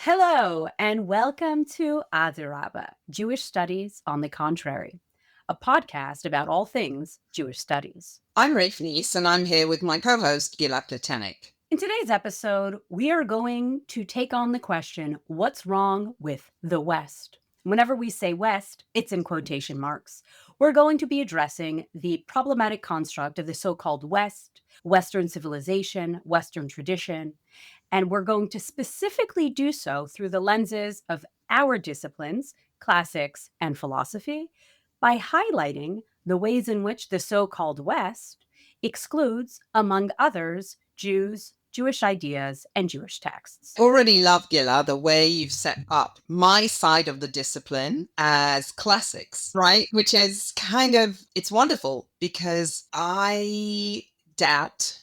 Hello, and welcome to Aderaba, Jewish Studies on the Contrary, a podcast about all things Jewish studies. I'm Rafe, and I'm here with my co-host, Gilah Kletenik. In today's episode, we are going to take on the question, what's wrong with the West? Whenever we say West, it's in quotation marks. We're going to be addressing the problematic construct of the so-called West, Western civilization, Western tradition, and we're going to specifically do so through the lenses of our disciplines, classics and philosophy, by highlighting the ways in which the so-called West excludes, among others, Jews, Jewish ideas, and Jewish texts. Already love, Gilah, the way you've set up my side of the discipline as classics, right? Which is it's wonderful because I doubt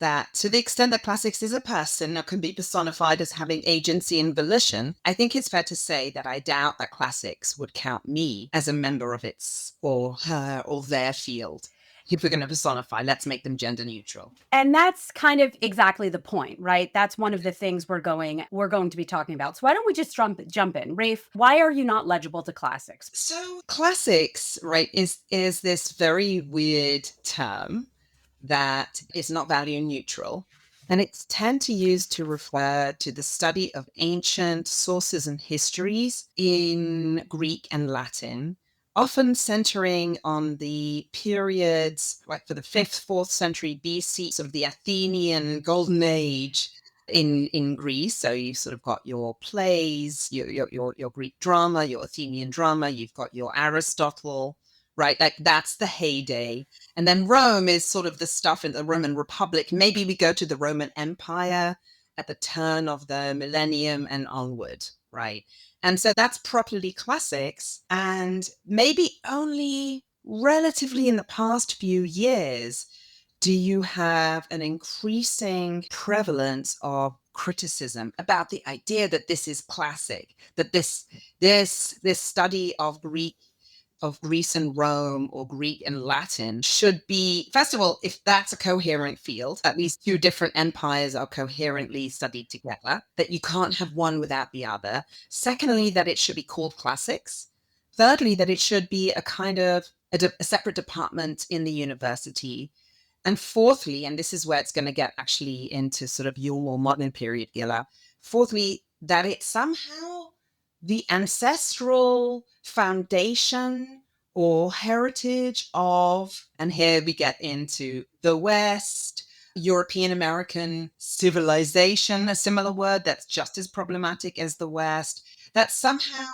that to the extent that classics is a person that can be personified as having agency and volition, I think it's fair to say that I doubt that classics would count me as a member of its or her or their field. If we're going to personify, let's make them gender neutral. And that's kind of exactly the point, right? That's one of the things we're going to be talking about. So why don't we just jump in? Rafe, why are you not legible to classics? So classics, right, is this very weird term that is not value neutral. And it's tend to use to refer to the study of ancient sources and histories in Greek and Latin, often centering on the periods like for the 5th, 4th century BC, sort of the Athenian golden age in Greece. So you've sort of got your plays, your Greek drama, your Athenian drama, you've got your Aristotle, right? Like that's the heyday. And then Rome is sort of the stuff in the Roman Republic. Maybe we go to the Roman Empire at the turn of the millennium and onward, right? And so that's properly classics. And maybe only relatively in the past few years do you have an increasing prevalence of criticism about the idea that this is classic, that this study of Greece and Rome or Greek and Latin should be, first of all, if that's a coherent field, at least two different empires are coherently studied together, that you can't have one without the other. Secondly, that it should be called classics. Thirdly, that it should be a kind of a separate department in the university. And fourthly, and this is where it's going to get actually into sort of your more modern period, Gilah. Fourthly, that it's somehow the ancestral foundation or heritage of, and here we get into the West, European American civilization, a similar word that's just as problematic as the West, that somehow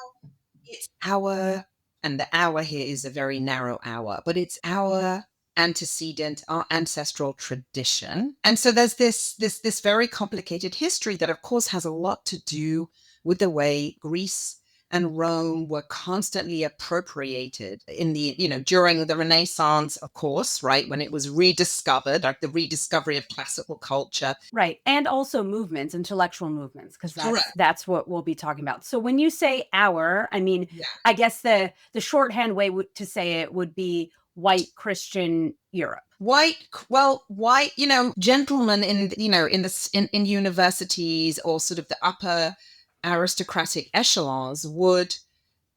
it's our, and the our here is a very narrow our, but it's our antecedent, our ancestral tradition. And so there's this very complicated history that of course has a lot to do with the way Greece and Rome were constantly appropriated in the, during the Renaissance, of course, right, when it was rediscovered, like the rediscovery of classical culture. Right. And also movements, intellectual movements, because that's what we'll be talking about. So when you say our, I mean, I guess the shorthand way to say it would be white Christian Europe. White, gentlemen in universities or sort of the upper aristocratic echelons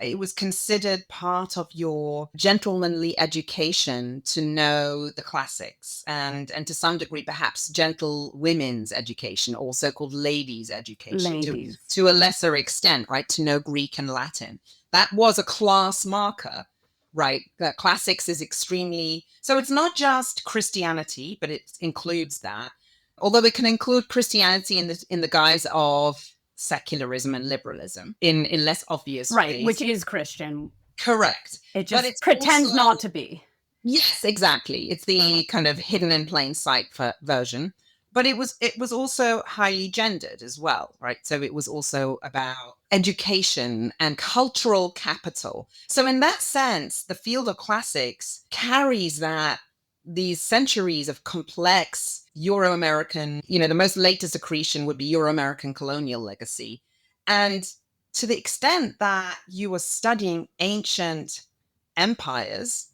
it was considered part of your gentlemanly education to know the classics and to some degree perhaps gentle women's education, also called ladies' education, to a lesser extent, right, to know Greek and Latin. That was a class marker, right? The classics is extremely, so it's not just Christianity, but it includes that, although it can include Christianity in the guise of secularism and liberalism in less obvious ways. Which is Christian. Correct. It just pretends also not to be. Yes, exactly. It's the kind of hidden in plain sight version. But it was also highly gendered as well, right? So it was also about education and cultural capital. So in that sense, the field of classics carries these centuries of complex Euro-American, the most latest accretion would be Euro-American colonial legacy. And to the extent that you are studying ancient empires,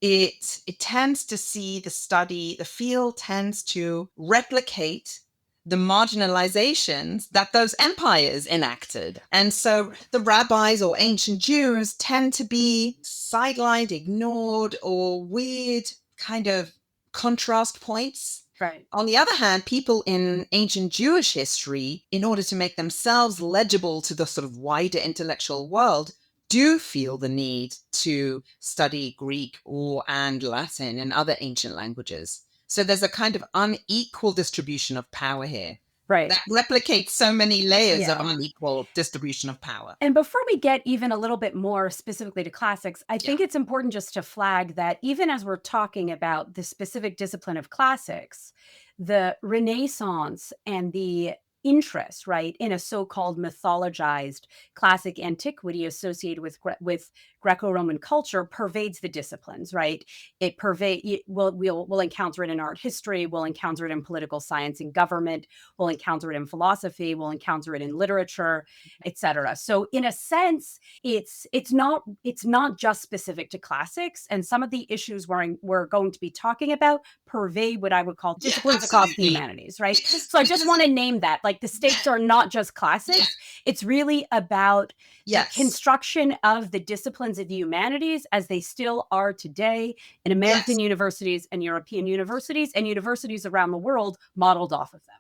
it tends to see the field tends to replicate the marginalizations that those empires enacted. And so the rabbis or ancient Jews tend to be sidelined, ignored, or weird kind of contrast points. Right. On the other hand, people in ancient Jewish history, in order to make themselves legible to the sort of wider intellectual world, do feel the need to study Greek or and Latin and other ancient languages. So there's a kind of unequal distribution of power here Right. that replicates so many layers of Yeah. unequal distribution of power. And before we get even a little bit more specifically to classics, I Yeah. think it's important just to flag that even as we're talking about the specific discipline of classics, the Renaissance and the interest, right, in a so-called mythologized classic antiquity associated with Greco-Roman culture pervades the disciplines, right? It pervade we'll encounter it in art history, we'll encounter it in political science and government, we'll encounter it in philosophy, we'll encounter it in literature, etc. So in a sense, it's not just specific to classics, and some of the issues we're going to be talking about pervade what I would call Yeah, disciplines across the absolutely. humanities, right? Because So I just because want to name that, like, the stakes are not just yeah, classics, it's really about the yes, construction of the disciplines of the humanities as they still are today in yes. American universities and European universities and universities around the world modeled off of them.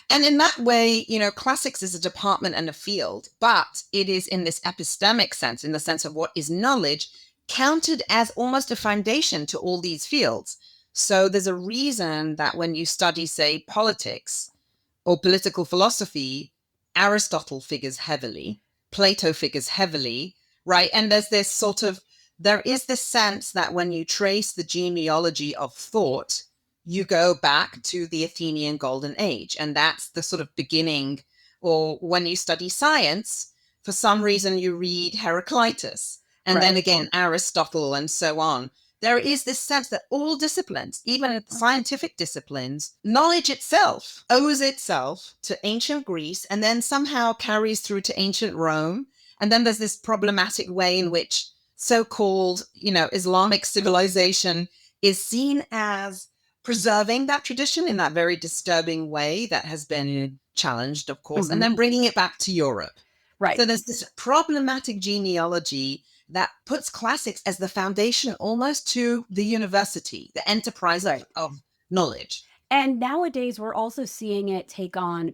And in that way, classics is a department and a field, but it is in this epistemic sense, in the sense of what is knowledge, counted as almost a foundation to all these fields. So there's a reason that when you study, say, politics or political philosophy, Aristotle figures heavily, Plato figures heavily, right? And there is this sense that when you trace the genealogy of thought, you go back to the Athenian Golden Age. And that's the sort of beginning. Or when you study science, for some reason you read Heraclitus, and then Right. again Aristotle, and so on. There is this sense that all disciplines, even scientific disciplines, knowledge itself owes itself to ancient Greece and then somehow carries through to ancient Rome. And then there's this problematic way in which so-called, Islamic civilization is seen as preserving that tradition in that very disturbing way that has been challenged, of course, and Mhm. then bringing it back to Europe. Right. So there's this problematic genealogy that puts classics as the foundation almost to the university, the enterprise of, Right. of knowledge. And nowadays, we're also seeing it take on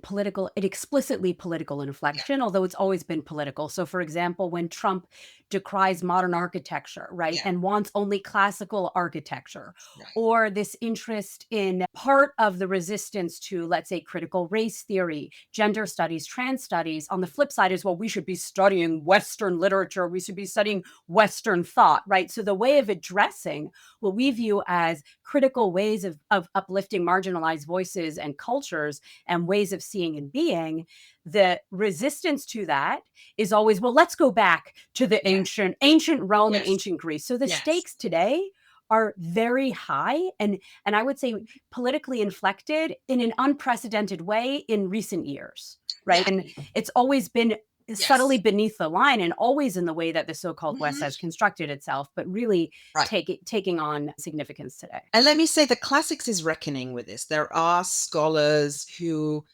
explicitly political Yeah, inflection, although it's always been political. So, for example, when Trump decries modern architecture, right, yeah, and wants only classical architecture, right. or this interest in part of the resistance to, let's say, critical race theory, gender studies, trans studies, on the flip side is, well, we should be studying Western literature, we should be studying Western thought, right? So, the way of addressing what we view as critical ways of uplifting marginalized voices and cultures and ways of seeing and being, the resistance to that is always, well, let's go back to the Yeah, ancient Rome and yes, ancient Greece. So the yes. stakes today are very high, and I would say politically inflected in an unprecedented way in recent years, right? Yeah, And it's always been subtly yes. beneath the line and always in the way that the so-called West has Mhm. constructed itself, but really Right. taking on significance today. And let me say the classics is reckoning with this. There are scholars who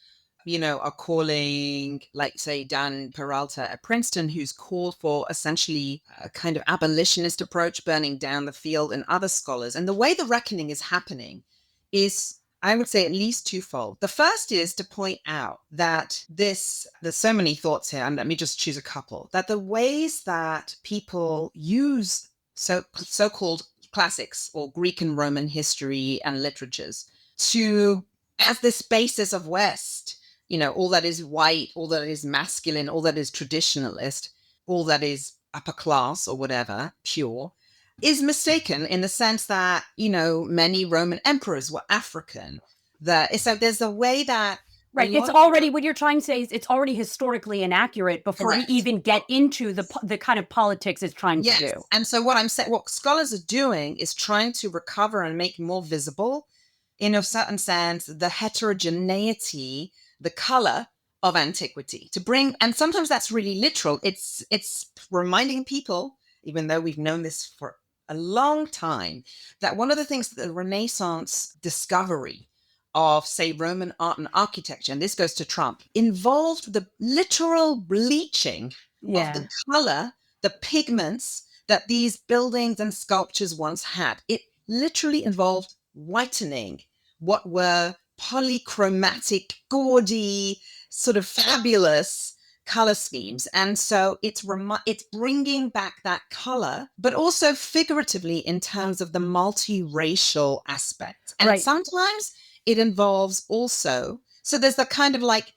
are calling, like, say, Dan Peralta at Princeton, who's called for essentially a kind of abolitionist approach, burning down the field, and other scholars. And the way the reckoning is happening is, I would say, at least twofold. The first is to point out that there's so many thoughts here, and let me just choose a couple, that the ways that people use so-called classics or Greek and Roman history and literatures to as this basis of West, all that is white, all that is masculine, all that is traditionalist, all that is upper class or whatever, pure, is mistaken in the sense that, many Roman emperors were African. So there's a way that a Right. It's lot of already what you're trying to say is it's already historically inaccurate before we correct. even get into the kind of politics it's trying to Yes. do. And so what I'm saying, what scholars are doing is trying to recover and make more visible, in a certain sense, the heterogeneity, the color of antiquity to bring, and sometimes that's really literal. It's reminding people, even though we've known this for a long time, that one of the things that the Renaissance discovery of, say, Roman art and architecture, and this goes to Trump, involved the literal bleaching of Yeah. the color, the pigments that these buildings and sculptures once had. It literally involved whitening what were polychromatic, gaudy, sort of fabulous color schemes. And so it's bringing back that color, but also figuratively in terms of the multiracial aspect. And Right. sometimes it involves also, so there's that kind of like,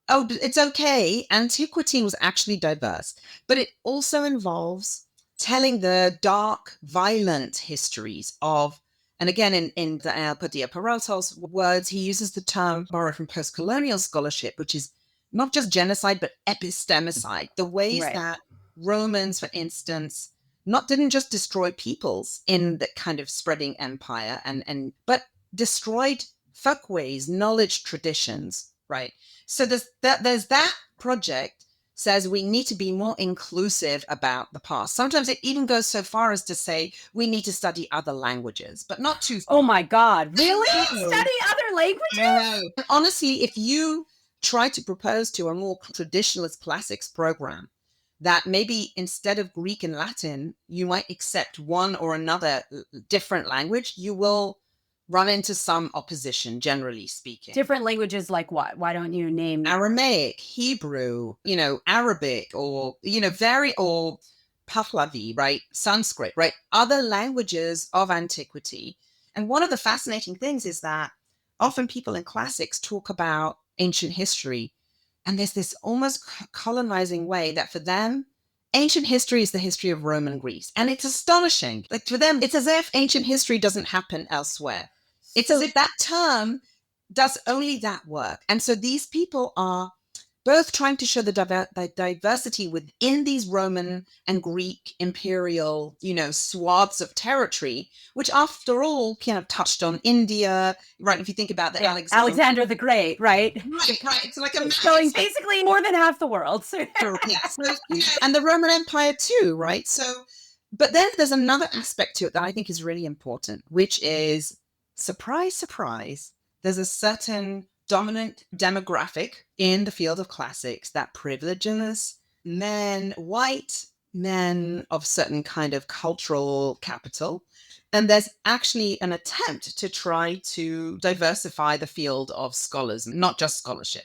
oh, it's okay. Antiquity was actually diverse, but it also involves telling the dark, violent histories of, and again, in Padilla Peralta's words, he uses the term borrowed from post-colonial scholarship, which is not just genocide, but epistemicide. The ways Right. that Romans, for instance, not didn't just destroy peoples in the kind of spreading empire, but destroyed folkways, knowledge traditions, right? So there's that project says we need to be more inclusive about the past. Sometimes it even goes so far as to say we need to study other languages, but not too Oh far. my God. Really? No. Study other languages? No. Honestly, if you try to propose to a more traditionalist classics program that maybe instead of Greek and Latin, you might accept one or another different language, you will run into some opposition, generally speaking. Different languages like what? Why don't you name Aramaic, Hebrew, Arabic, or, or Pahlavi, right? Sanskrit, right? Other languages of antiquity. And one of the fascinating things is that often people in classics talk about ancient history, and there's this almost colonizing way that for them, ancient history is the history of Rome and Greece. And it's astonishing. Like for them, it's as if ancient history doesn't happen elsewhere. It's as if that term does only that work. And so these people are both trying to show the diversity within these Roman and Greek imperial, swaths of territory, which after all kind of touched on India, right? If you think about the Alexander the Great, right? Right. It's like Going basically more than half the world. yes. And the Roman Empire too, right? So, but then there's another aspect to it that I think is really important, which is surprise, surprise. There's a certain dominant demographic in the field of classics that privileges men, white men of certain kind of cultural capital. And there's actually an attempt to try to diversify the field of scholars, not just scholarship.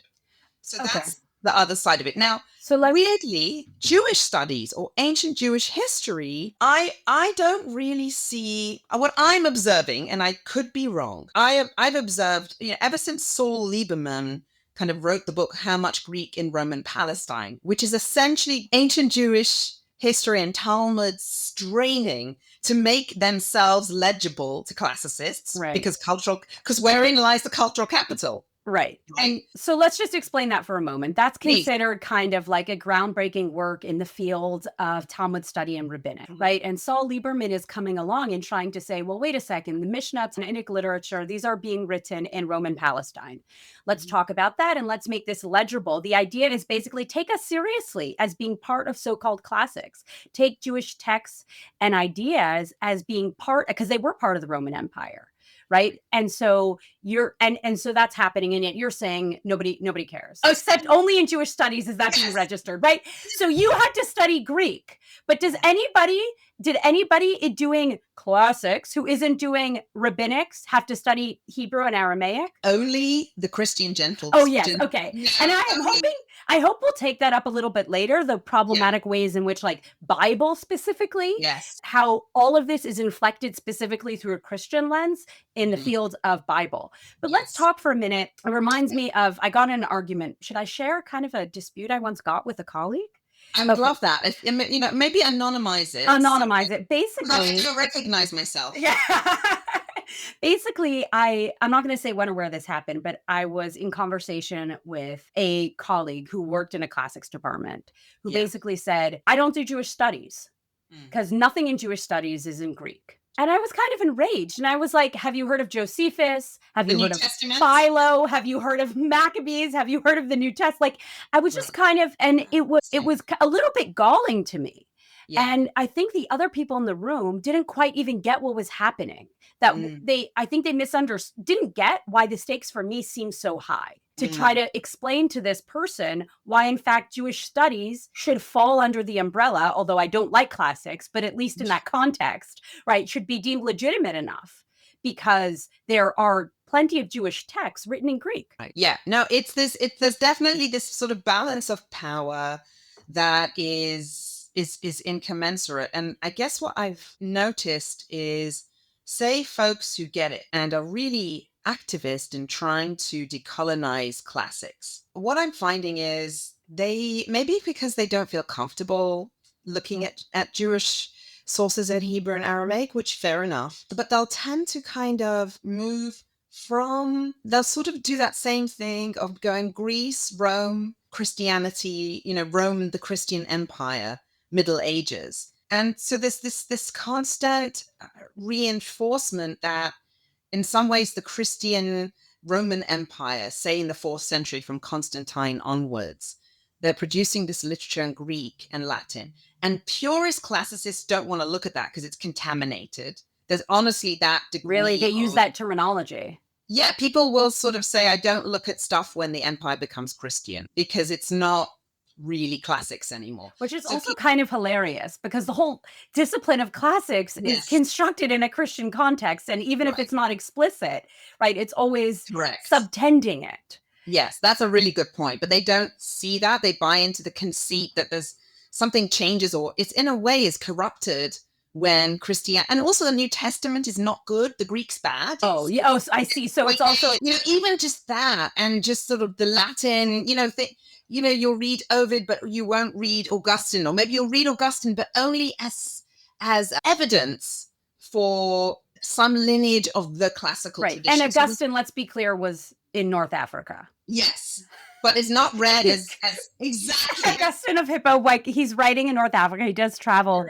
So that's the other side of it. Now, weirdly, Jewish studies or ancient Jewish history, I don't really see what I'm observing, and I could be wrong. I've observed, ever since Saul Lieberman kind of wrote the book How Much Greek in Roman Palestine, which is essentially ancient Jewish history and Talmud straining to make themselves legible to classicists, Right. because wherein lies the cultural capital. Right. And so let's just explain that for a moment. That's considered kind of like a groundbreaking work in the field of Talmud study and rabbinic, right? And Saul Lieberman is coming along and trying to say, well, wait a second, the Mishnah and Rabbinic literature, these are being written in Roman Palestine. Let's talk about that and let's make this legible. The idea is basically take us seriously as being part of so-called classics. Take Jewish texts and ideas as being part, because they were part of the Roman Empire. Right. And so so that's happening. And yet you're saying nobody cares. Except only in Jewish studies is that being registered. Right. So you had to study Greek. But did anybody doing classics who isn't doing rabbinics have to study Hebrew and Aramaic? Only the Christian gentles. Oh, yes. Okay. And I hope we'll take that up a little bit later, the problematic ways in which, like, Bible specifically, how all of this is inflected specifically through a Christian lens in the field of Bible. But let's talk for a minute. It reminds me of, I got in an argument. Should I share kind of a dispute I once got with a colleague? I would love that. Maybe anonymize it. Anonymize it. Basically. I don't recognize myself. Yeah. Basically, I'm not going to say when or where this happened, but I was in conversation with a colleague who worked in a classics department who basically said, I don't do Jewish studies because nothing in Jewish studies is in Greek. And I was kind of enraged. And I was like, have you heard of Josephus? Have you heard of Philo? Have you heard of Maccabees? Have you heard of the New Testament? Like, I was just kind of, and it was a little bit galling to me. Yeah. And I think the other people in the room didn't quite even get what was happening. That Mm, I think they misunderstood, didn't get why the stakes for me seem so high. To try mm, to explain to this person why, in fact, Jewish studies should fall under the umbrella, although I don't like classics, but at least in that context, right, should be deemed legitimate enough because there are plenty of Jewish texts written in Greek. right. Yeah. No, there's definitely this sort of balance of power that is incommensurate. And I guess what I've noticed is, say folks who get it and are really activist in trying to decolonize classics. What I'm finding is they, maybe because they don't feel comfortable looking at Jewish sources in Hebrew and Aramaic, which fair enough, but they'll tend to kind of move from, they'll sort of do that same thing of going Greece, Rome, Christianity, Rome, the Christian Empire, Middle Ages. And so there's this constant reinforcement that in some ways the Christian Roman Empire, say in the fourth century from Constantine onwards, they're producing this literature in Greek and Latin. And purist classicists don't want to look at that because it's contaminated. There's honestly that Really, degree they use of, that terminology. yeah, people will sort of say, I don't look at stuff when the empire becomes Christian because it's not really classics anymore. Which is So, also kind of hilarious because the whole discipline of classics is yes, constructed in a Christian context. And even if right, it's not explicit, right, it's always correct. subtending it. Yes, that's a really good point. But they don't see that. They buy into the conceit that there's something changes, or it's in a way is corrupted when Christian, and also the New Testament is not good. The Greek's bad. Oh, yeah. Oh, I see. So Like, it's also even just that, and just sort of the Latin, you'll read Ovid, but you won't read Augustine, or maybe you'll read Augustine, but only as evidence for some lineage of the classical right. And tradition. So Augustine, let's be clear, was in North Africa. yes, but it's not read as exactly. Augustine of Hippo, like he's writing in North Africa. He does travel,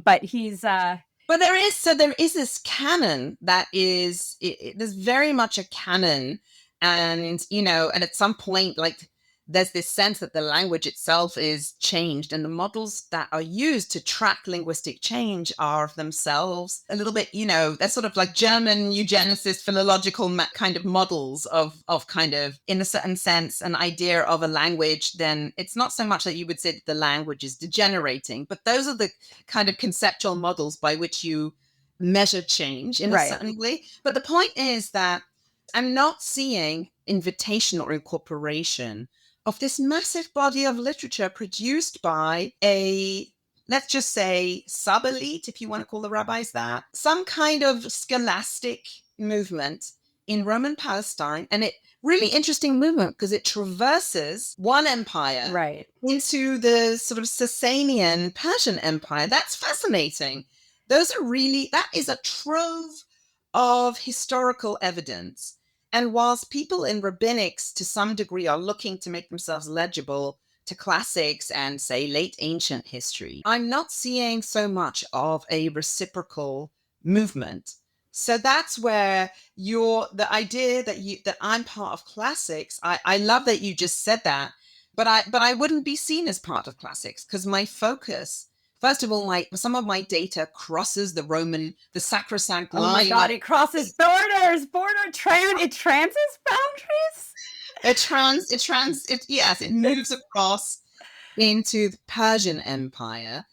but he's But there is this canon that is, there's very much a canon, and and at some point, like, there's this sense that the language itself is changed, and the models that are used to track linguistic change are themselves a little bit, they're sort of like German eugenicist philological kind of models of kind of, in a certain sense, an idea of a language. Then it's not so much that you would say that the language is degenerating, but those are the kind of conceptual models by which you measure change in a right. certain way. But the point is that I'm not seeing invitation or incorporation of this massive body of literature produced by a, let's just say, sub elite, if you want to call the rabbis that, some kind of scholastic movement in Roman Palestine. And it really interesting movement because it traverses one empire Right. into the sort of Sasanian Persian Empire. That's fascinating. That is a trove of historical evidence. And whilst people in rabbinics to some degree are looking to make themselves legible to classics and, say, late ancient history, I'm not seeing so much of a reciprocal movement. So that's where the idea that I'm part of classics, I love that you just said that, but I wouldn't be seen as part of classics because my focus, first of all, some of my data crosses the sacrosanct Oh my line. God, it crosses borders, it transes boundaries. It moves across into the Persian Empire.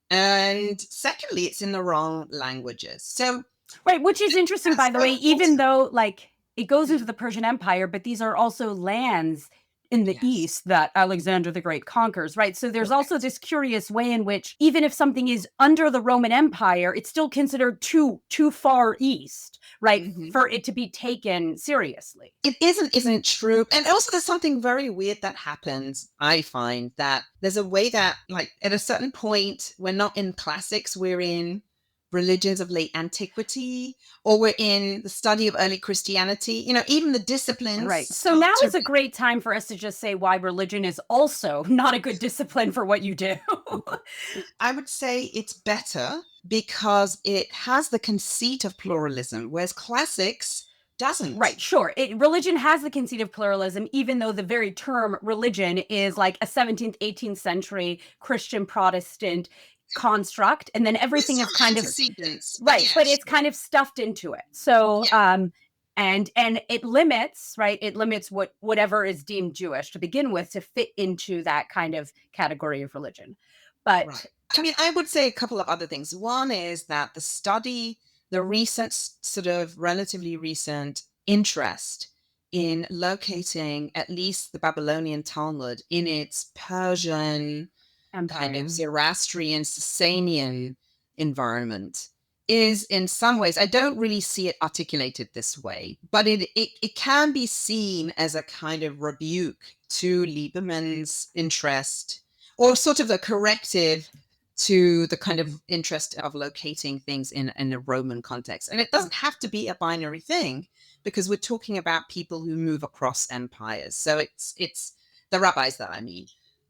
And secondly, it's in the wrong languages. So Right, which is interesting, that's by the so way, even important. though like it goes into the Persian Empire, but these are also lands in the Yes, east that Alexander the Great conquers, right? So there's also correct. this curious way in which even if something is under the Roman Empire, it's still considered too far east, right, Mhm. for it to be taken seriously. It isn't true. And also there's something very weird that happens. I find that there's a way that, like, at a certain point, we're not in classics, we're in religions of late antiquity, or we're in the study of early Christianity. Even the disciplines Right. So start now to, is a great time for us to just say why religion is also not a good discipline for what you do. I would say it's better because it has the conceit of pluralism, whereas classics doesn't. Right, sure. Religion has the conceit of pluralism, even though the very term religion is like a 17th, 18th century Christian Protestant construct, and then With everything is some kind of antecedents, but right, yeah, but it's sure. kind of stuffed into it. So, Yeah, and it limits, right? It limits whatever is deemed Jewish to begin with to fit into that kind of category of religion. But right. I mean, I would say a couple of other things. One is that the recent, sort of relatively recent interest in locating at least the Babylonian Talmud in its Persian kind of empire. Zoroastrian, Sasanian environment is in some ways, I don't really see it articulated this way, but it can be seen as a kind of rebuke to Lieberman's interest, or sort of a corrective to the kind of interest of locating things in a Roman context. And it doesn't have to be a binary thing, because we're talking about people who move across empires. So it's the rabbis that I mean.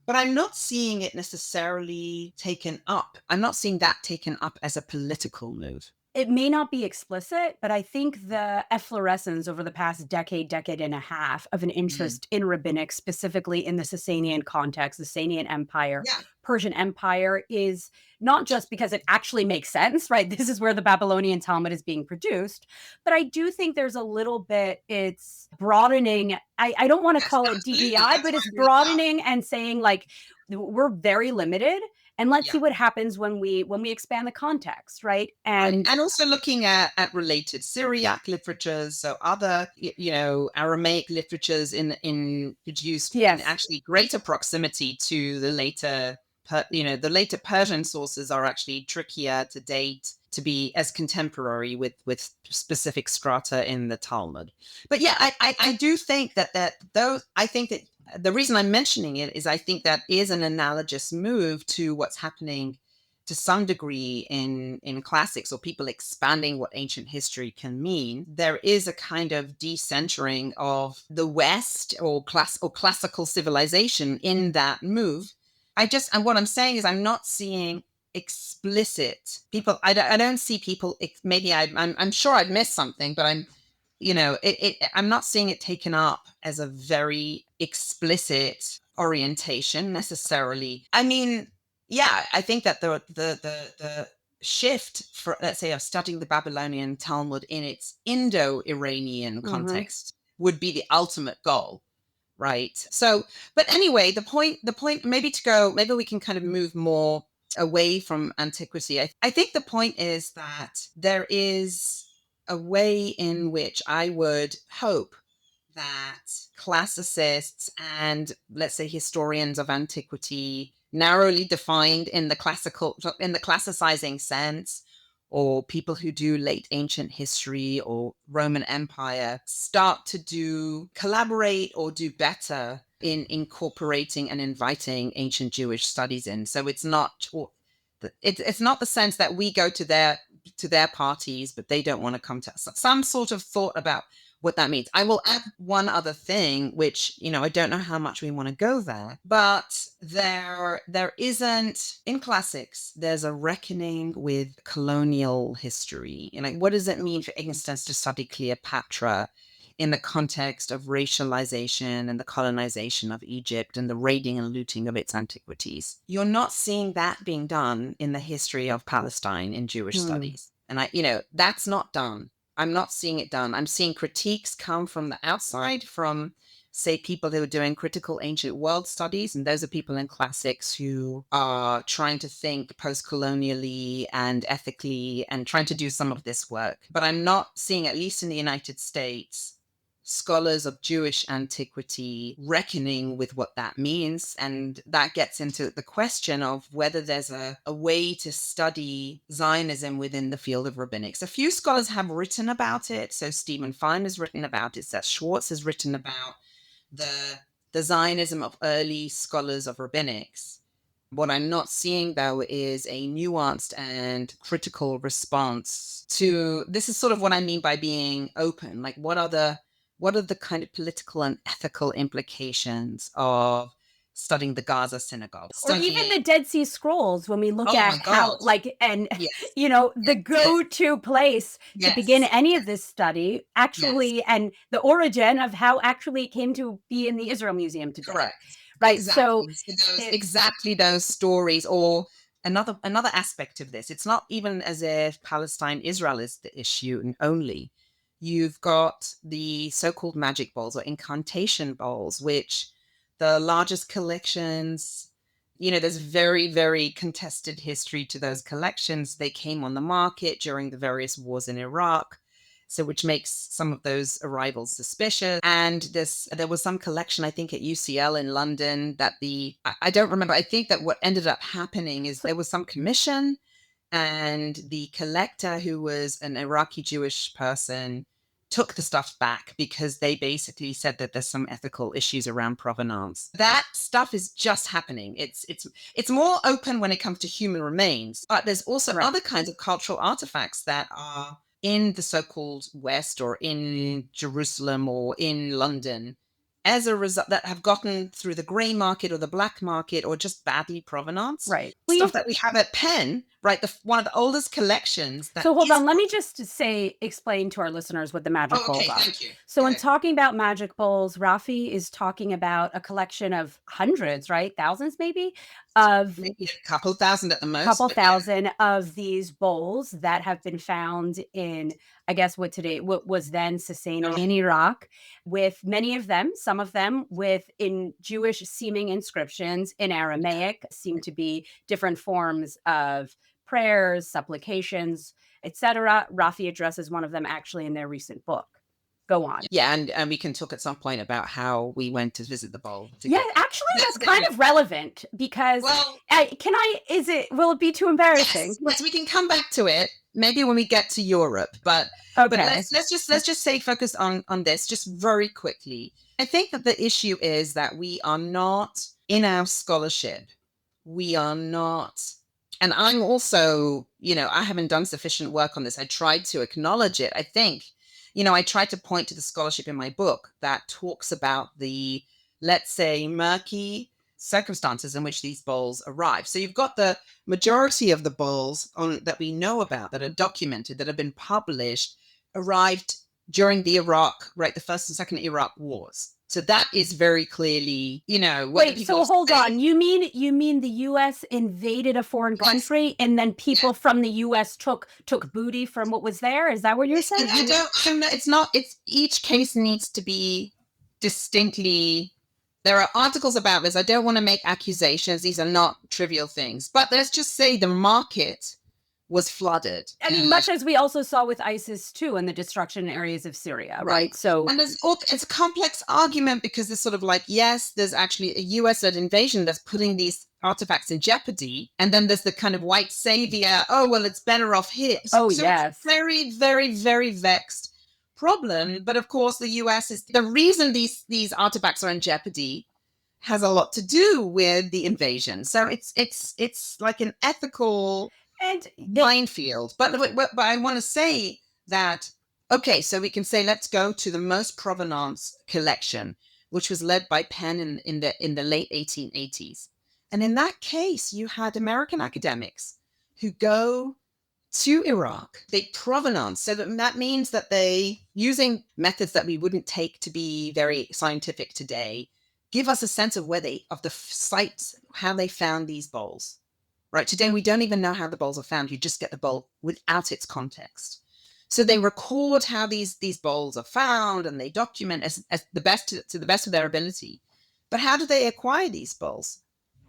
But I'm not seeing it necessarily taken up. I'm not seeing that taken up as a political move. It may not be explicit, but I think the efflorescence over the past decade, decade and a half of an Mm. interest in rabbinic, specifically in the Sasanian context, the Sasanian Empire, Yeah. Persian Empire, is not just because it actually makes sense, right? This is where the Babylonian Talmud is being produced. But I do think there's a little bit, it's broadening. I don't want to Yes, call it absolutely. DEI, That's but what it's I brought up. broadening and saying, like, we're very limited, and let's Yeah. see what happens when we expand the context, right? Right. And And also looking at related Syriac literatures, so other, Aramaic literatures in produced in yes, actually greater proximity to the later, the later Persian sources are actually trickier to date, to be as contemporary with specific strata in the Talmud. But yeah, I do think I think that the reason I'm mentioning it is I think that is an analogous move to what's happening to some degree in classics, or people expanding what ancient history can mean. There is a kind of decentering of the West, or classical civilization in that move. And what I'm saying is I'm not seeing explicit people. I don't see people. Maybe I'm sure I'd missed something, but I'm not seeing it taken up as a very explicit orientation necessarily. I mean, yeah, I think that the shift, for, let's say, of studying the Babylonian Talmud in its Indo-Iranian mhm. context would be the ultimate goal, right? So, but anyway, the point, maybe we can kind of move more away from antiquity. I think the point is that there is a way in which I would hope that classicists and, let's say, historians of antiquity, narrowly defined in the classicizing sense, or people who do late ancient history or Roman Empire, start to collaborate or do better in incorporating and inviting ancient Jewish studies in. So it's not the sense that we go to their parties, but they don't want to come to us. Some sort of thought about what that means. I will add one other thing, which, I don't know how much we want to go there, but there isn't, in classics, there's a reckoning with colonial history. What does it mean, for instance, to study Cleopatra in the context of racialization and the colonization of Egypt and the raiding and looting of its antiquities? You're not seeing that being done in the history of Palestine in Jewish Hmm. studies. And that's not done. I'm not seeing it done. I'm seeing critiques come from the outside, from, say, people who are doing critical ancient world studies. And those are people in classics who are trying to think post colonially and ethically and trying to do some of this work. But I'm not seeing, at least in the United States, scholars of Jewish antiquity reckoning with what that means. And that gets into the question of whether there's a way to study Zionism within the field of rabbinics. A few scholars have written about it. So Stephen Fein has written about it. Seth Schwartz has written about the, the Zionism of early scholars of rabbinics. What I'm not seeing, though, is a nuanced and critical response to this. Is sort of what I mean by being open. Like, what are the kind of political and ethical implications of studying the Gaza synagogue? Or even Studying, the Dead Sea Scrolls, when we look oh my at how, God, like, and yes, the go-to place to begin yes, any of this study, yes, actually, and the origin of how actually it came to be in the Israel Museum today, correct, right? So exactly. So those it's exactly those stories, or another aspect of this. It's not even as if Palestine Israel is the issue and only. You've got the so-called magic bowls or incantation bowls, which the largest collections, there's very, very contested history to those collections. They came on the market during the various wars in Iraq, so which makes some of those arrivals suspicious. And there was some collection, I think, at UCL in London that I don't remember. I think that what ended up happening is there was some commission, and the collector, who was an Iraqi Jewish person, took the stuff back because they basically said that there's some ethical issues around provenance. That stuff is just happening. It's more open when it comes to human remains, but there's also Right. other kinds of cultural artifacts that are in the so-called West or in Jerusalem or in London as a result, that have gotten through the gray market or the black market or just badly provenance. Right. Stuff that we have at Penn, right? One of the oldest collections that So hold is. on, let me just explain to our listeners what the magic Oh, bowls okay, are. thank you. So Go when ahead. talking about magic bowls, Rafi is talking about a collection of hundreds, right? Thousands maybe, of Maybe a couple thousand at the most, couple but yeah. thousand of these bowls that have been found in, I guess, what was then Sasania in Iraq, with many of them, some of them with in Jewish seeming inscriptions in Aramaic, seem to be different forms of prayers, supplications, etc. Rafi addresses one of them actually in their recent book. Go on. Yeah, and we can talk at some point about how we went to visit the bowl Yeah, together. actually, that's But kind anyway, of relevant because well, will it be too embarrassing? yes, we can come back to it maybe when we get to Europe, but Okay. let's just say focus on this just very quickly. I think that the issue is that we are not in our scholarship. We are not, and I'm also, I haven't done sufficient work on this. I tried to acknowledge it. I think, I tried to point to the scholarship in my book that talks about the, let's say, murky circumstances in which these bowls arrive. So you've got the majority of the bowls that we know about, that are documented, that have been published, arrived during the Iraq, right, the first and second Iraq wars. So that is very clearly, what the Wait, people so are hold saying. on. You mean the US invaded a foreign Yes. country and then people from the US took booty from what was there? Is that what you're And saying? I don't know. It's not. It's each case needs to be distinctly. There are articles about this. I don't want to make accusations. These are not trivial things. But let's just say the market was flooded. I mean, much as we also saw with ISIS too in the destruction areas of Syria, right? So And it's a complex argument because it's sort of like, yes, there's actually a US-led invasion that's putting these artifacts in jeopardy. And then there's the kind of white savior, oh, well, it's better off here. oh So it's a yes. very, very, very vexed problem. But of course, the US is the reason these artifacts are in jeopardy has a lot to do with the invasion. So it's like an ethical And minefield. But I want to say that, okay, so we can say let's go to the most provenance collection, which was led by Penn in the late 1880s. And in that case, you had American academics who go to Iraq. They provenance. So that means that they, using methods that we wouldn't take to be very scientific today, give us a sense of of the sites, how they found these bowls. Right. Today, we don't even know how the bowls are found. You just get the bowl without its context. So they record how these bowls are found, and they document as the best to the best of their ability. But how do they acquire these bowls?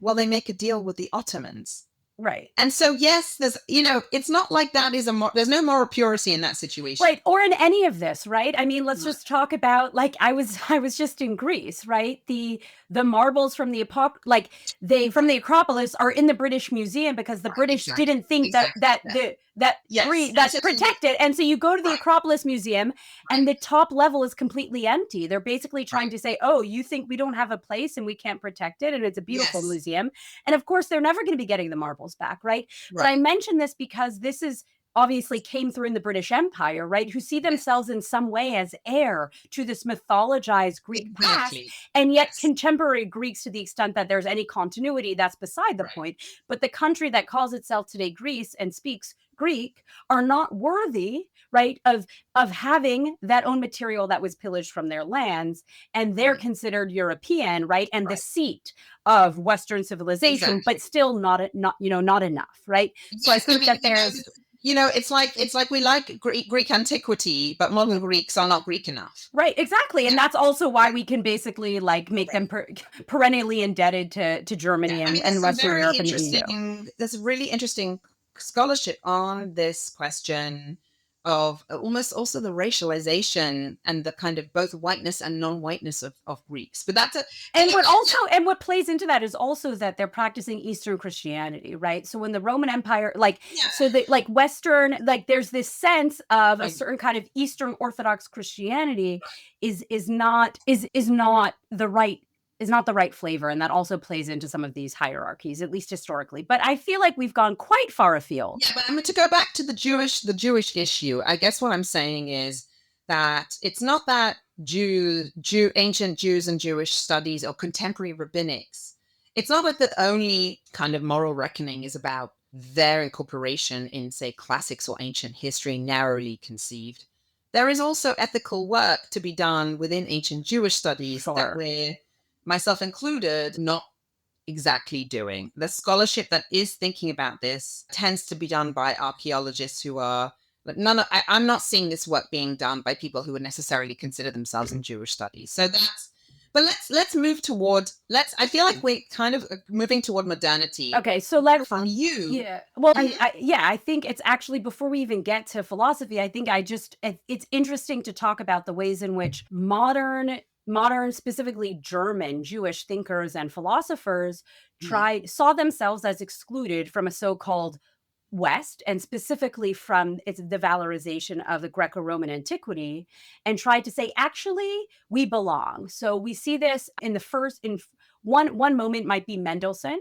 Well, they make a deal with the Ottomans. right. And so, yes, it's not like that there's no moral purity in that situation. Right, or in any of this, right? I mean, let's just talk about like I was just in Greece, right? The marbles from the from the Acropolis are in the British Museum because the Right, British exactly. didn't think that Exactly. Yes, that's absolutely. protected, and so you go to the Right. Acropolis Museum and the top level is completely empty. They're basically trying Right. to say, "Oh, you think we don't have a place and we can't protect it, and it's a beautiful Yes. museum." And of course, they're never going to be getting the marbles back, right? But Right. I mention this because this is obviously came through in the British Empire, right? Who see Yes. themselves in some way as heir to this mythologized Greek past. Exactly. And yet, Yes. contemporary Greeks, to the extent that there's any continuity, that's beside the Right. point. But the country that calls itself today Greece and speaks Greek are not worthy, right, of having that own material that was pillaged from their lands, and they're Right. considered European, right, and the Right. seat of Western civilization, but Exactly. still not enough, right? So I Yes, I think mean, that there's it's like we like Greek antiquity, but modern Greeks are not Greek enough. right, exactly, and Yeah, that's also why yeah, we can basically like make them correct. perennially indebted to Yeah, Germany I mean, and Western Europe and the EU. there's a really interesting scholarship on this question of almost also the racialization and the kind of both whiteness and non-whiteness of Greeks. But that's a And anyway. what plays into that is also that they're practicing Eastern Christianity, right? So when the Roman Empire, like, Yeah, so the like Western, like there's this sense of a right. certain kind of Eastern Orthodox Christianity is not the right flavor, and that also plays into some of these hierarchies, at least historically. But I feel like we've gone quite far afield. Yeah, but I'm to go back to the Jewish issue. I guess what I'm saying is that it's not that ancient Jews and Jewish studies or contemporary rabbinics. It's not that the only kind of moral reckoning is about their incorporation in, say, classics or ancient history, narrowly conceived. There is also ethical work to be done within ancient Jewish studies that Sure. we're, myself included, not exactly doing. The scholarship that is thinking about this tends to be done by archaeologists who are like I'm not seeing this work being done by people who would necessarily consider themselves in Jewish studies. So that's but let's move toward let's I feel like we're kind of moving toward modernity. Okay, so let's From you. yeah. Well, Mhm. I think it's actually before we even get to philosophy, I think it's interesting to talk about the ways in which modern specifically German Jewish thinkers and philosophers Mhm. saw themselves as excluded from a so-called West, and specifically from it's the valorization of the Greco-Roman antiquity, and tried to say, actually, we belong. So we see this in the first in one moment might be Mendelssohn,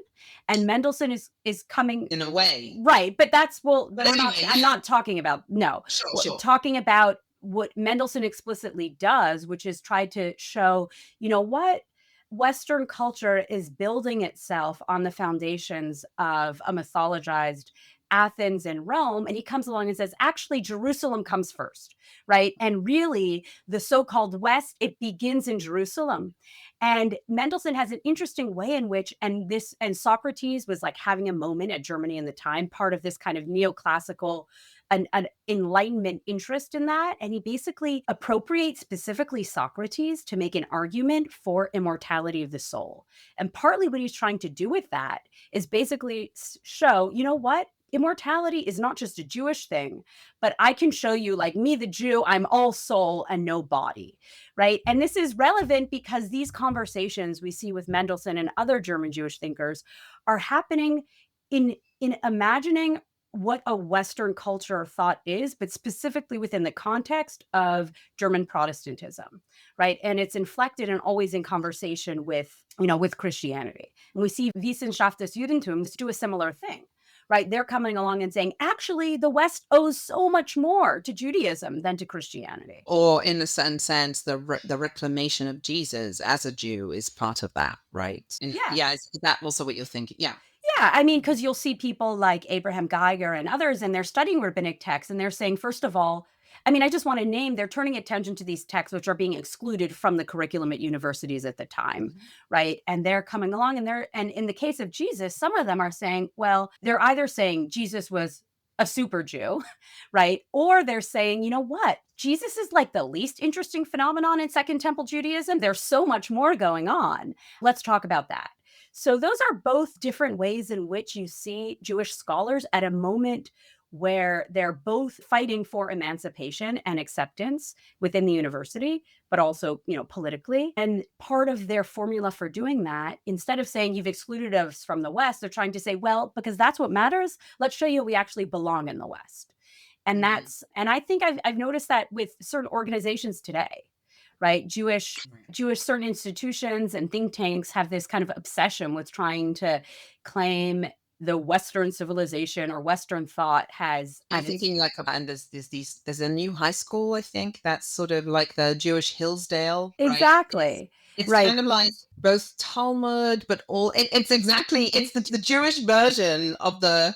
and Mendelssohn is coming In a way. right, but that's well, But we're not anyway, I'm yeah. not talking about no. Sure, We're sure. talking about what Mendelssohn explicitly does, which is try to show, what Western culture is building itself on the foundations of a mythologized Athens and Rome. And he comes along and says, actually, Jerusalem comes first, right? And really, the so called West, it begins in Jerusalem. And Mendelssohn has an interesting way in which, and Socrates was like having a moment at Germany in the time, part of this kind of neoclassical an enlightenment interest in that. And he basically appropriates specifically Socrates to make an argument for immortality of the soul. And partly what he's trying to do with that is basically show, what? Immortality is not just a Jewish thing, but I can show you, like me, the Jew, I'm all soul and no body, right? And this is relevant because these conversations we see with Mendelssohn and other German Jewish thinkers are happening in imagining what a Western culture thought is, but specifically within the context of German Protestantism, right? And it's inflected and always in conversation with Christianity. And we see Wissenschaft des Judentums do a similar thing, right? They're coming along and saying, actually, the West owes so much more to Judaism than to Christianity. Or in a certain sense, the reclamation of Jesus as a Jew is part of that, right? And Yeah. yeah, is that also what you're thinking? Yeah. Yeah, I mean, because you'll see people like Abraham Geiger and others, and they're studying rabbinic texts, and they're saying, first of all, I mean, I just want to name, they're turning attention to these texts which are being excluded from the curriculum at universities at the time, Mhm. right? And they're coming along and in the case of Jesus, some of them are saying, well, they're either saying Jesus was a super Jew, right? Or they're saying, you know what? Jesus is like the least interesting phenomenon in Second Temple Judaism. There's so much more going on. Let's talk about that. So those are both different ways in which you see Jewish scholars at a moment where they're both fighting for emancipation and acceptance within the university, but also, politically. And part of their formula for doing that, instead of saying you've excluded us from the West, they're trying to say, well, because that's what matters, let's show you we actually belong in the West. And Mhm. I think I've noticed that with certain organizations today, right? Jewish certain institutions and think tanks have this kind of obsession with trying to claim the Western civilization or Western thought has I'm at its thinking like and there's a new high school, I think, that's sort of like the Jewish Hillsdale, right? exactly It's right. kind of like both Talmud, but it's exactly it's the Jewish version of the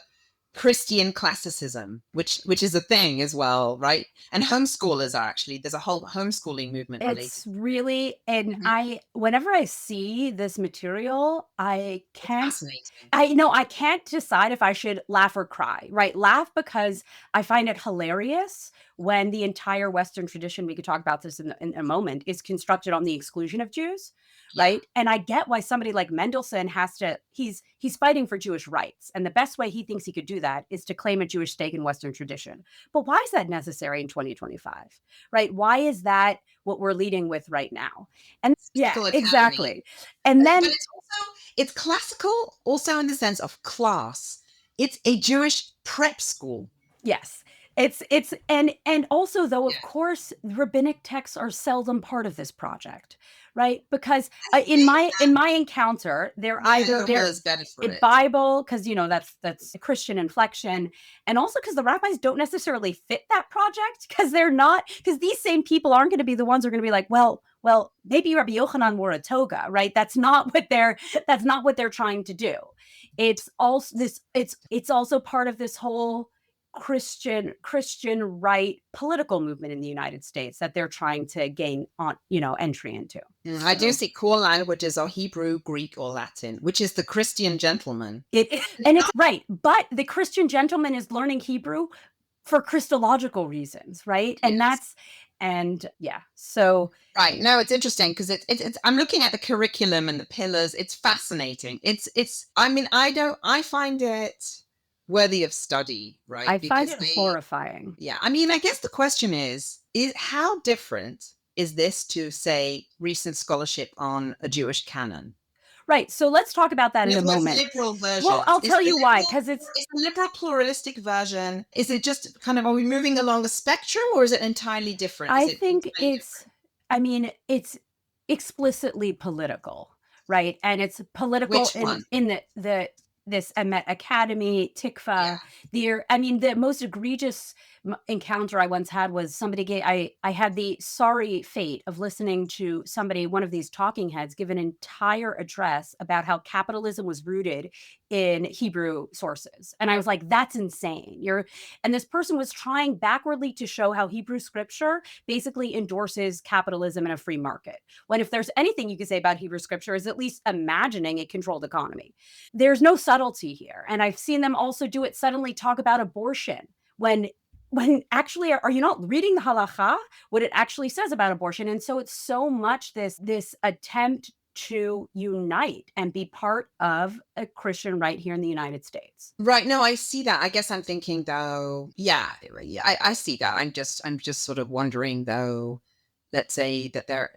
Christian classicism, which is a thing as well, right? And homeschoolers are actually, there's a whole homeschooling movement related It's to really, and it. Mhm. I whenever I see this material, I It's can't fascinating. I know I can't decide if I should laugh or cry, right? Laugh because I find it hilarious when the entire Western tradition, we could talk about this in a moment, is constructed on the exclusion of Jews, Yeah. right? And I get why somebody like Mendelssohn has to, he's fighting for Jewish rights. And the best way he thinks he could do that is to claim a Jewish stake in Western tradition. But why is that necessary in 2025? Right? Why is that what we're leading with right now? And yeah, Physical academy. exactly. And But then it's also, it's classical also in the sense of class. It's a Jewish prep school. yes, it's and also though, Yeah. of course, rabbinic texts are seldom part of this project, right? Because I think in my encounter, they're either Hegel they're is better for a it. Bible, because that's a Christian inflection, and also because the rabbis don't necessarily fit that project, because they're not, because these same people aren't going to be the ones who are going to be like, well, maybe Rabbi Yochanan wore a toga, right? That's not what they're trying to do. It's also this. It's also part of this whole Christian right political movement in the United States that they're trying to gain on, entry into. I do So see core languages are Hebrew, Greek, or Latin, which is the Christian gentleman. and it's right, but the Christian gentleman is learning Hebrew for Christological reasons, right? And Yes. that's and yeah. So Right. No, it's interesting because it's I'm looking at the curriculum and the pillars. It's fascinating. I mean, I find it worthy of study, right? I find Because it horrifying. yeah, I mean, I guess the question is how different is this to say recent scholarship on a Jewish canon? Right. So let's talk about that in a With moment. liberal Well, versions. I'll tell you why, because it's Is the liberal pluralistic version, is it just kind of, are we moving along a spectrum or is it entirely different? Is I it think entirely different? I mean, it's explicitly political, right? And it's political Which one? in the this Emet Academy, Yeah. Tikva. I mean, the most egregious encounter I once had was somebody gave, I had the sorry fate of listening to somebody, one of these talking heads, give an entire address about how capitalism was rooted in Hebrew sources. And I was like, that's insane. And this person was trying backwardly to show how Hebrew scripture basically endorses capitalism and a free market. When if there's anything you can say about Hebrew scripture is at least imagining a controlled economy. There's no subtlety here. And I've seen them also do it suddenly talk about abortion when actually are you not reading the halakha, what it actually says about abortion? And so it's so much this attempt to unite and be part of a Christian right here in the United States. Right. No, I see that. I guess I'm thinking though, yeah, I see that. I'm just sort of wondering though, let's say that there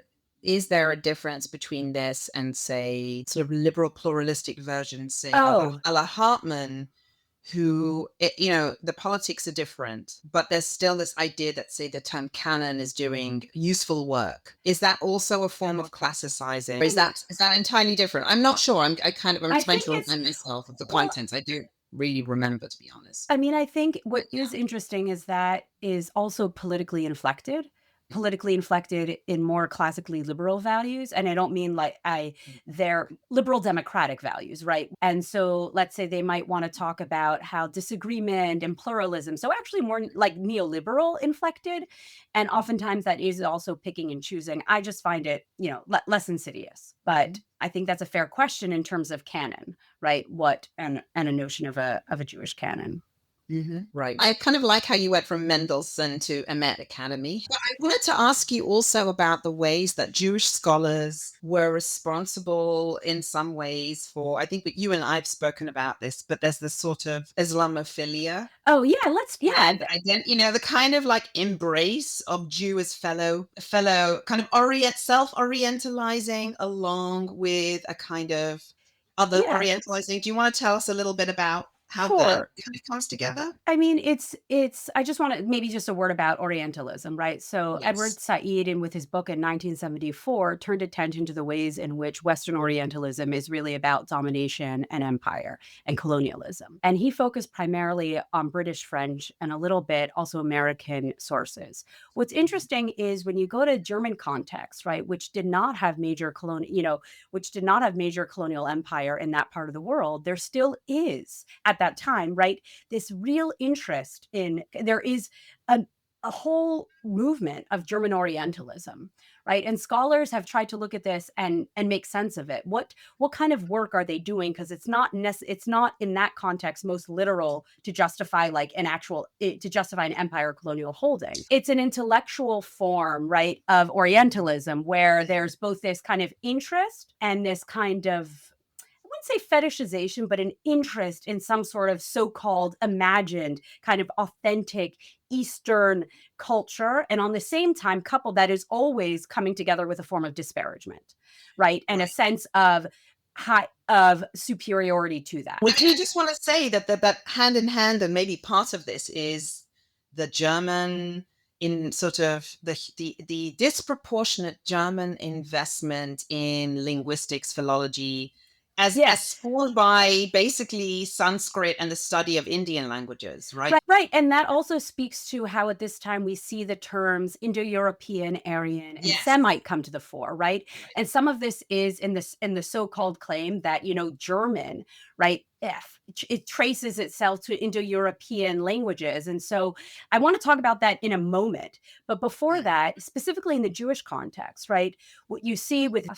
a difference between this and say sort of liberal pluralistic version, say Oh, a la Hartman, who the politics are different, but there's still this idea that say the term canon is doing useful work. Is that also a form of classicizing, or is that entirely different? I'm not sure. I'm I trying think to it's remind myself of the well, contents. I don't really remember, to be honest. I mean, I think But what is interesting is that is also politically inflected in more classically liberal values. And I don't mean like they're liberal democratic values, right? And so let's say they might want to talk about how disagreement and pluralism, so actually more like neoliberal inflected. And oftentimes that is also picking and choosing. I just find it, less insidious. But I think that's a fair question in terms of canon, right? What and a notion of a Jewish canon. Right. I kind of like how you went from Mendelssohn to Emet Academy. But I wanted to ask you also about the ways that Jewish scholars were responsible in some ways for, I think that you and I have spoken about this, but there's this sort of Islamophilia Oh yeah, yeah. and the kind of like embrace of Jew as fellow kind of self-orientalizing along with a kind of other Yeah, orientalizing. Do you want to tell us a little bit about how that sure. kind of comes together? I mean, it's I just want to maybe just a word about Orientalism, right? So Edward Yes. Said, in with his book in 1974, turned attention to the ways in which Western Orientalism is really about domination and empire and colonialism. And he focused primarily on British French and a little bit also American sources. What's interesting is when you go to German context, right, which did not have major which did not have major colonial empire in that part of the world, there still is at that time, right? This real interest in, there is a, a whole movement of German Orientalism, right? And scholars have tried to look at this and make sense of it. What kind of work are they doing? Because it's not in that context most literal to justify like an actual to justify an empire colonial holding. It's an intellectual form, right, of Orientalism where there's both this kind of interest and this kind of, I wouldn't say fetishization, but an interest in some sort of so-called imagined kind of authentic Eastern culture. And on the same time, coupled that is always coming together with a form of disparagement, right? And a Right. sense of of superiority to that. Would you just want to say that that hand in hand, and maybe part of this is the German in sort of the disproportionate German investment in linguistics, philology, as Yes. formed by basically Sanskrit and the study of Indian languages, right? Right. And that also speaks to how at this time we see the terms Indo-European, Aryan, and Yes. Semite come to the fore, right? Right. And some of this is in the so-called claim that, German, right? It traces itself to Indo-European languages. And so I want to talk about that in a moment. But before Mm. that, specifically in the Jewish context, right? What you see with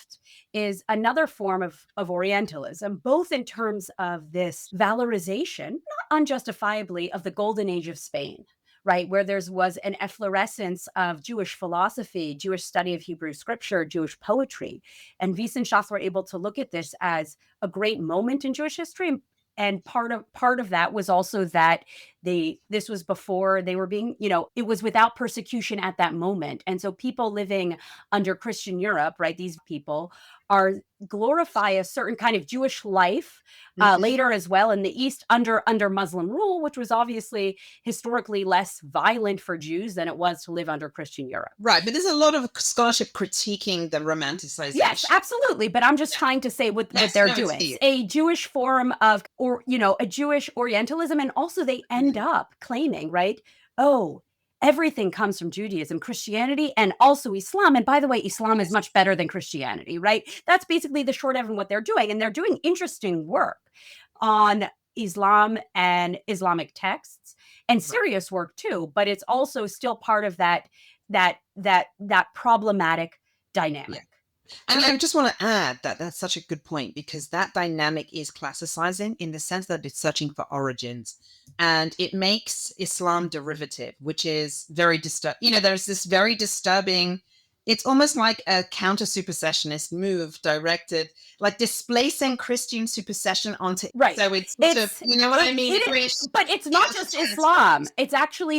is another form of Orientalism, both in terms of this valorization, unjustifiably, of the golden age of Spain, right? Where there was an efflorescence of Jewish philosophy, Jewish study of Hebrew scripture, Jewish poetry. And Wissenschaft were able to look at this as a great moment in Jewish history. And part of that was also that this was before they were being, it was without persecution at that moment. And so people living under Christian Europe, right, these people are glorify a certain kind of Jewish life Mhm. later as well in the East under Muslim rule, which was obviously historically less violent for Jews than it was to live under Christian Europe. Right, but there's a lot of scholarship critiquing the Yes, romanticization. absolutely. But I'm just trying to say what Yes, they're no, it's doing. here. It's a Jewish form of, or, a Jewish Orientalism. And also they end Mhm. up claiming, right? Oh, everything comes from Judaism, Christianity, and also Islam. And by the way, Islam is Yes. much better than Christianity, right? That's basically the short of what they're doing. And they're doing interesting work on Islam and Islamic texts and Right. serious work too, but it's also still part of that problematic Yeah. dynamic. And I just want to add that that's such a good point because that dynamic is classicizing in the sense that it's searching for origins and it makes Islam derivative, which is very disturb. There's this very disturbing, it's almost like a counter supersessionist move directed, like displacing Christian supersession onto. Right. So it's sort of, It's you know what I mean? it It's really but it's not just Islam. counterterms. It's actually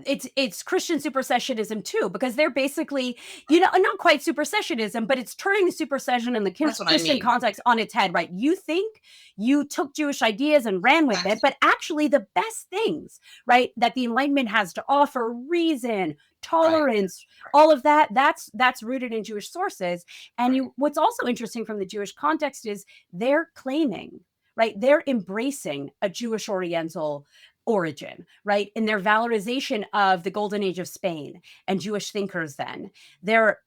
it's Christian supersessionism too, because they're basically, not quite supersessionism, but it's turning the supersession and the That's what I Christian mean. context on its head, right? You think you took Jewish ideas and ran with it, Exactly. but actually the best things, right, that the Enlightenment has to offer, reason, Right. tolerance, Right. all of that's rooted in Jewish sources. And Right. you what's also interesting from the Jewish context is they're claiming, right? They're embracing a Jewish Oriental origin, right? In their valorization of the golden age of Spain and Jewish thinkers then. They're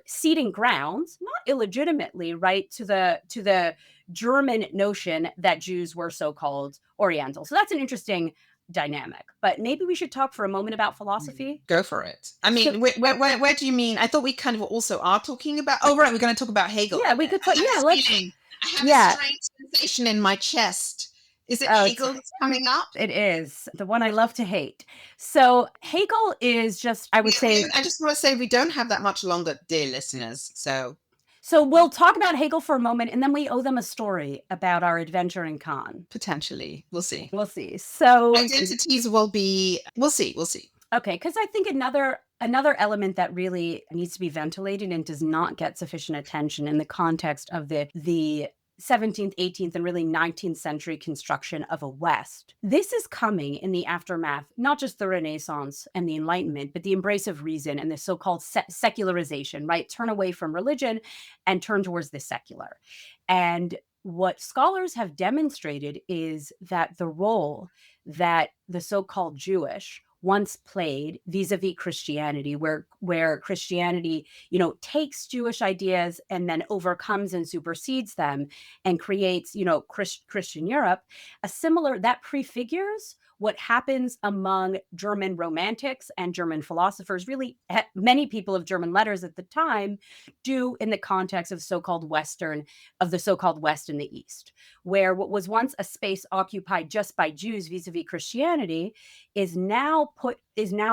ceding grounds, not illegitimately, right, to the German notion that Jews were so-called Oriental. So that's an interesting dynamic. But maybe we should talk for a moment about philosophy. Go for it. I So mean, where do you mean? I thought we kind of also are talking about. Oh, right, we're going to talk about Hegel. yeah, we could I put have yeah, this let's feeling. I have a yeah. strange sensation in my chest. Is it Oh, it's Hegel that's coming up? It is the one I love to hate. So Hegel is just, I would say, I just want to say we don't have that much longer, dear listeners. So so we'll talk about Hegel for a moment and then we owe them a story about our adventure in Cannes. potentially, we'll see. We'll see. So, Identities will be. We'll see. We'll see. okay, because I think another element that really needs to be ventilated and does not get sufficient attention in the context of the 17th, 18th, and really 19th century construction of a West. This is coming in the aftermath, not just the Renaissance and the Enlightenment, but the embrace of reason and the so-called secularization, right? Turn away from religion and turn towards the secular. And what scholars have demonstrated is that the role that the so-called Jewish once played vis-a-vis Christianity, where Christianity, takes Jewish ideas and then overcomes and supersedes them and creates, Christian Europe, that prefigures what happens among German romantics and German philosophers. Really, many people of German letters at the time do in the context of the so-called West and the East, where what was once a space occupied just by Jews vis-a-vis Christianity is now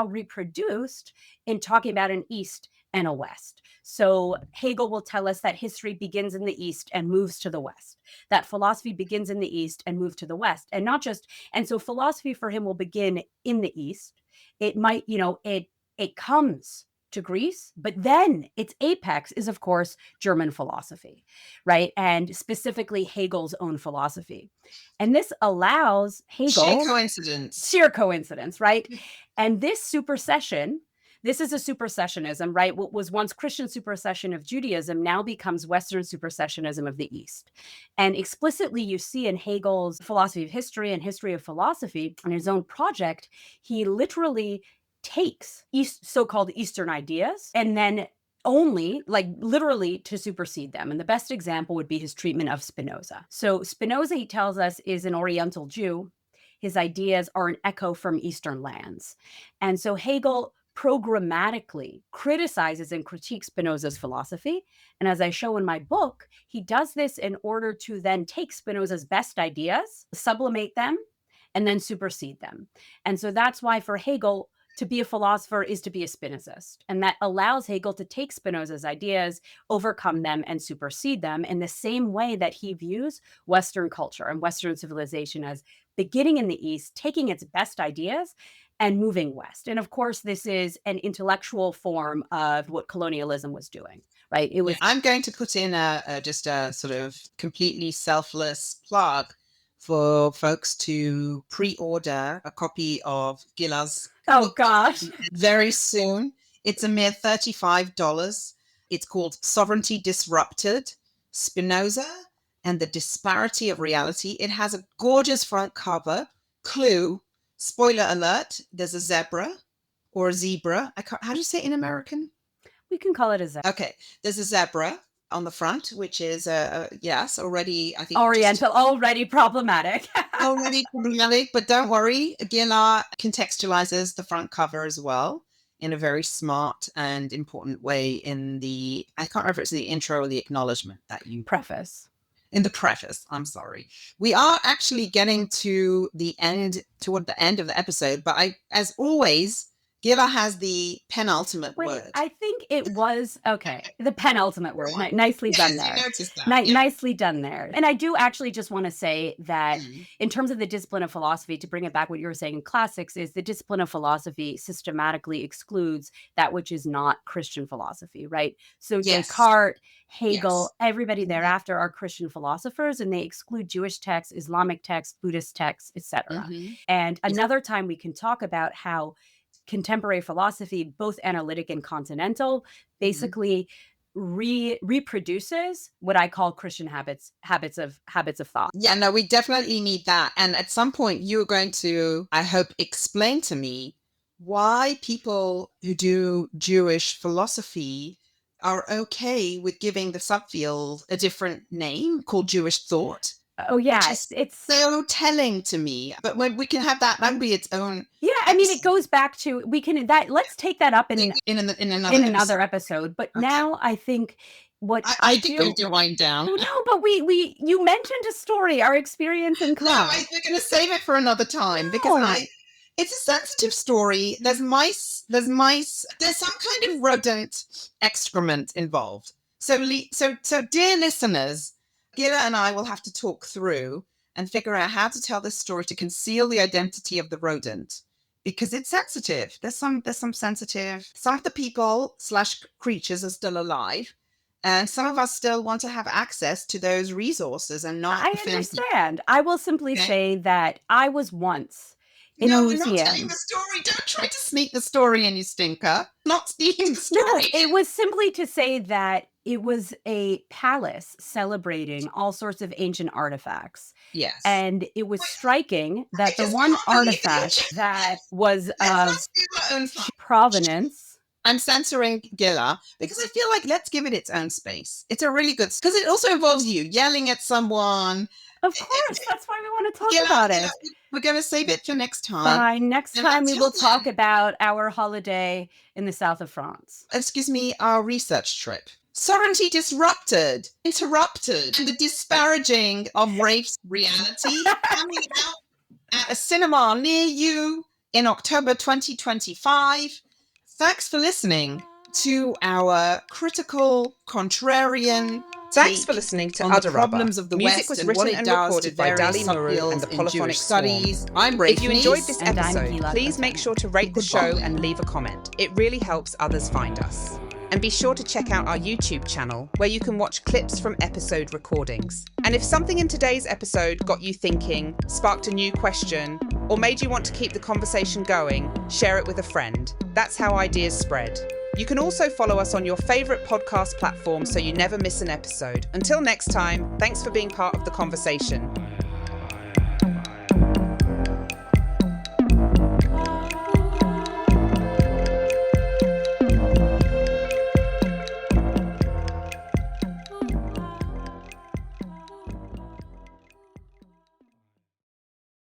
reproduced in talking about an East and a West. So Hegel will tell us that history begins in the East and moves to the West, that philosophy begins in the East and moves to the West. And so philosophy for him will begin in the East. It might, it comes to Greece, but then its apex is, of course, German philosophy, right? And specifically Hegel's own philosophy. And this allows Hegel, sheer coincidence, right? And this is a supersessionism, right? What was once Christian supersession of Judaism now becomes Western supersessionism of the East. And explicitly, you see in Hegel's philosophy of history and history of philosophy, in his own project, he literally takes so-called Eastern ideas and then only, like literally, to supersede them. And the best example would be his treatment of Spinoza. So Spinoza, he tells us, is an Oriental Jew. His ideas are an echo from Eastern lands. And so Hegel programmatically criticizes and critiques Spinoza's philosophy. And as I show in my book, he does this in order to then take Spinoza's best ideas, sublimate them, and then supersede them. And so that's why for Hegel, to be a philosopher is to be a Spinozist. And that allows Hegel to take Spinoza's ideas, overcome them, and supersede them in the same way that he views Western culture and Western civilization as beginning in the East, taking its best ideas and moving west. And of course, this is an intellectual form of what colonialism was doing, right? It was. I'm going to put in just a sort of completely selfless plug for folks to pre-order a copy of Gilah's Oh book gosh. very soon. It's a mere $35. It's called Sovereignty Disrupted, Spinoza and the Disparity of Reality. It has a gorgeous front cover. Clue, spoiler alert, there's a zebra or a zebra. How do you say it in American? We can call it a zebra. Okay, there's a zebra on the front, which is yes, already I think Oriental, already problematic. already problematic, but don't worry. Gilah contextualizes the front cover as well in a very smart and important way I can't remember if it's the intro or the acknowledgement that you preface. In the preface, I'm sorry. We are actually getting toward the end of the episode, but as always, Gilah has the penultimate word. I think it was, okay, the penultimate word. Nicely done there. You noticed that. Nicely done there. And I do actually just want to say that in terms of the discipline of philosophy, to bring it back what you were saying in classics, is the discipline of philosophy systematically excludes that which is not Christian philosophy, right? So Descartes, Hegel, everybody thereafter are Christian philosophers, and they exclude Jewish texts, Islamic texts, Buddhist texts, etc. And another time we can talk about how contemporary philosophy, both analytic and continental, basically reproduces what I call Christian habits of thought. Yeah, no, we definitely need that. And at some point, you're going to, I hope, explain to me why people who do Jewish philosophy are okay with giving the subfield a different name called Jewish thought. Oh yeah, it's so telling to me. But when we can have that would be its own. Yeah, I mean, it goes back to let's take that up in another episode. But now I think what I think we need to wind down. No, but you mentioned a story, our experience in class. No, we're going to save it for another time because it's a sensitive story. There's mice. There's some kind of rodent excrement involved. So dear listeners, Gilah and I will have to talk through and figure out how to tell this story to conceal the identity of the rodent, because it's sensitive. There's some sensitive. Some of the people / creatures are still alive, and some of us still want to have access to those resources and not. I understand. I will simply say that I was once in No, a we're not telling museum. the story. Don't try to sneak the story in, you stinker. Not sneaking the No, story. it was simply to say that it was a palace celebrating all sorts of ancient artifacts. Yes. And it was Wait, striking I that the just one can't believe that you're artifact that was let's not of steal our own thunder. provenance. I'm censoring Gilah because I feel like let's give it its own space. It's a really good because it also involves you yelling at someone. Of course, that's why we want to talk Gilah, about Gilah, it. we're going to save it for next time. Fine. Next And time we until will talk then, about our holiday in the south of France. excuse me, our research trip. Sovereignty disrupted, interrupted, and the disparaging of Rafe's reality coming out at a cinema near you in October 2025. Thanks for listening to our critical, contrarian Thanks for take listening to on the Aderaba. problems of the Music West was and written what it and does to recorded by various Dali Muru and subfields the in Polyphonic Jewish Swarm. studies. I'm Rafe. If you enjoyed this And I'm episode, Gilah please make Kletenik. sure to rate the show Goodbye. and leave a comment. It really helps others find us. And be sure to check out our YouTube channel, where you can watch clips from episode recordings. And if something in today's episode got you thinking, sparked a new question, or made you want to keep the conversation going, share it with a friend. That's how ideas spread. You can also follow us on your favourite podcast platform so you never miss an episode. Until next time, thanks for being part of the conversation.